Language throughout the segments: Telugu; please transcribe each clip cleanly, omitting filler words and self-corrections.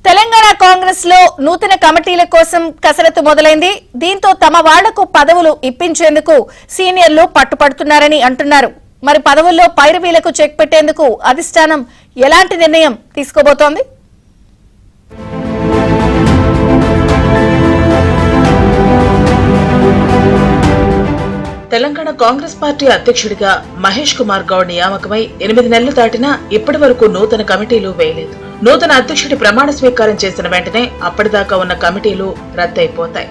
తెలంగాణ కాంగ్రెస్ లో నూతన కమిటీల కోసం కసరత్తు మొదలైంది. దీంతో తమ వాళ్లకు పదవులు ఇప్పించేందుకు సీనియర్లు పట్టుపడుతున్నారని అంటున్నారు. మరి పదవుల్లో పైరవీలకు చెక్ పెట్టేందుకు అధిష్టానం ఎలాంటి నిర్ణయం తీసుకోబోతోంది? తెలంగాణ కాంగ్రెస్ పార్టీ అధ్యక్షుడిగా మహేష్ కుమార్ గౌడ్ నియామకమై 8 నెలలు దాటినా ఇప్పటి వరకు నూతన కమిటీలు వేయలేదు. నూతన అధ్యక్షుడి ప్రమాణ స్వీకారం చేసిన వెంటనే అప్పటిదాకా ఉన్న కమిటీలు రద్దయిపోతాయి.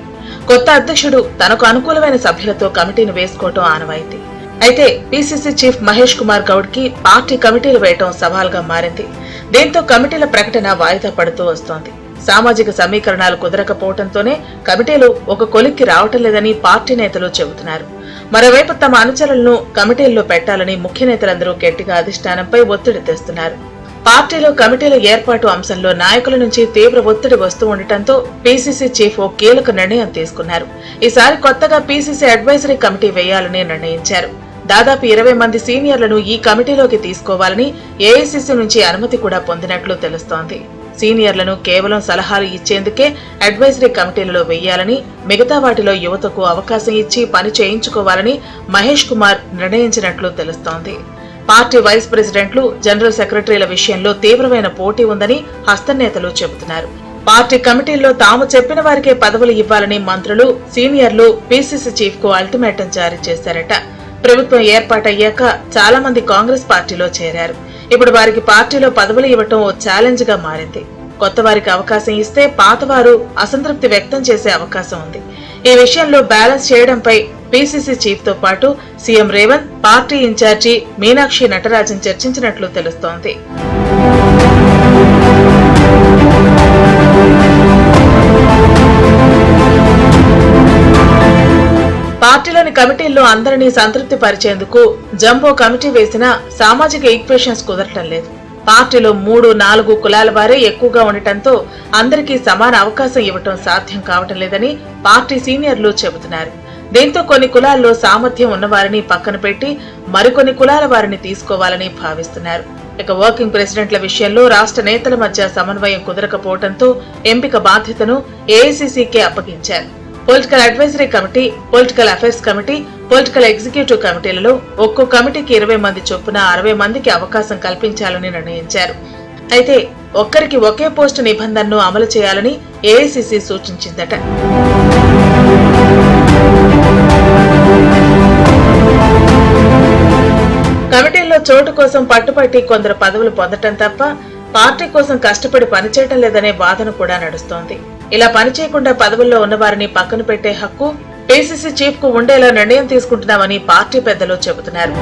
కొత్త అధ్యక్షుడు తనకు అనుకూలమైన సభ్యులతో కమిటీని వేసుకోవటం ఆనవాయితీ. అయితే పీసీసీ చీఫ్ మహేష్ కుమార్ గౌడ్ కి పార్టీ కమిటీలు వేయటం సవాల్గా మారింది. దీంతో కమిటీల ప్రకటన వాయిదా పడుతూ వస్తోంది. సామాజిక సమీకరణాలు కుదరకపోవడంతోనే కమిటీలు ఒక కొలిక్కి రావటం లేదని పార్టీ నేతలు చెబుతున్నారు. మరోవైపు తమ అనుచరులను కమిటీల్లో పెట్టాలని ముఖ్య నేతలందరూ గట్టిగా అధిష్టానంపై ఒత్తిడి తెస్తున్నారు. పార్టీలో కమిటీల ఏర్పాటు అంశంలో నాయకుల నుంచి తీవ్ర ఒత్తిడి వస్తూ ఉండటంతో పీసీసీ చీఫ్ ఓ కీలక నిర్ణయం తీసుకున్నారు. ఈసారి కొత్తగా పీసీసీ అడ్వైజరీ కమిటీ వేయాలని నిర్ణయించారు. దాదాపు 20 మంది సీనియర్లను ఈ కమిటీలోకి తీసుకోవాలని ఏఐసీసీ నుంచి అనుమతి కూడా పొందినట్లు తెలుస్తోంది. సీనియర్లను కేవలం సలహాలు ఇచ్చేందుకే అడ్వైజరీ కమిటీలలో వెయ్యాలని, మిగతా వాటిలో యువతకు అవకాశం ఇచ్చి పని చేయించుకోవాలని మహేష్ కుమార్ నిర్ణయించినట్లు తెలుస్తోంది. పార్టీ వైస్ ప్రెసిడెంట్లు, జనరల్ సెక్రటరీల విషయంలో తీవ్రమైన పోటీ ఉందని హస్తనేతలు చెబుతున్నారు. పార్టీ కమిటీల్లో తాము చెప్పిన వారికే పదవులు ఇవ్వాలని మంత్రులు, సీనియర్లు పీసీసీ చీఫ్ కు అల్టిమేటం జారీ చేశారట. ప్రభుత్వం ఏర్పాటయ్యాక చాలా మంది కాంగ్రెస్ పార్టీలో చేరారు. ఇప్పుడు వారికి పార్టీలో పదవులు ఇవ్వటం ఓ ఛాలెంజ్ గా మారింది. కొత్త వారికి అవకాశం ఇస్తే పాతవారు అసంతృప్తి వ్యక్తం చేసే అవకాశం ఉంది. ఈ విషయంలో బ్యాలెన్స్ చేయడంపై పీసీసీ చీఫ్ తో పాటు CM Revanth, party incharge Meenakshi Natarajan చర్చించినట్లు తెలుస్తోంది. పార్టీలోని కమిటీల్లో అందరినీ సంతృప్తి పరిచేందుకు జంబో కమిటీ వేసినా సామాజిక ఈక్వేషన్స్ కుదరటం లేదు. పార్టీలో 3-4 కులాల వారే ఎక్కువగా ఉండటంతో అందరికీ సమాన అవకాశం ఇవ్వటం సాధ్యం కావటం లేదని పార్టీ సీనియర్లు చెబుతున్నారు. దీంతో కొన్ని కులాల్లో సామర్థ్యం ఉన్నవారిని పక్కన పెట్టి మరికొన్ని కులాల వారిని తీసుకోవాలని భావిస్తున్నారు. ఇక వర్కింగ్ ప్రెసిడెంట్ల విషయంలో రాష్ట్ర నేతల మధ్య సమన్వయం కుదరకపోవడంతో ఎంపిక బాధ్యతను ఏఐసీసీకే అప్పగించారు. Political advisory committee, political affairs committee, political executive కమిటీలలో ఒక్కో కమిటీకి 20 మంది చొప్పున 60 మందికి అవకాశం కల్పించాలని నిర్ణయించారు. అయితే ఒక్కరికి ఒకే పోస్టు నిబంధనను అమలు చేయాలని ఏఐసీసీ సూచించిందట. కమిటీల్లో చోటు కోసం పట్టుపట్టి కొందరు పదవులు పొందటం తప్ప పార్టీ కోసం కష్టపడి పనిచేయటం లేదనే వాదన కూడా నడుస్తోంది. ఇలా పనిచేయకుండా పదవుల్లో ఉన్నవారిని పక్కన పెట్టే హక్కు పీసీసీ చీఫ్ కు ఉండేలా నిర్ణయం తీసుకుంటున్నామని పార్టీ పెద్దలు చెబుతున్నారు.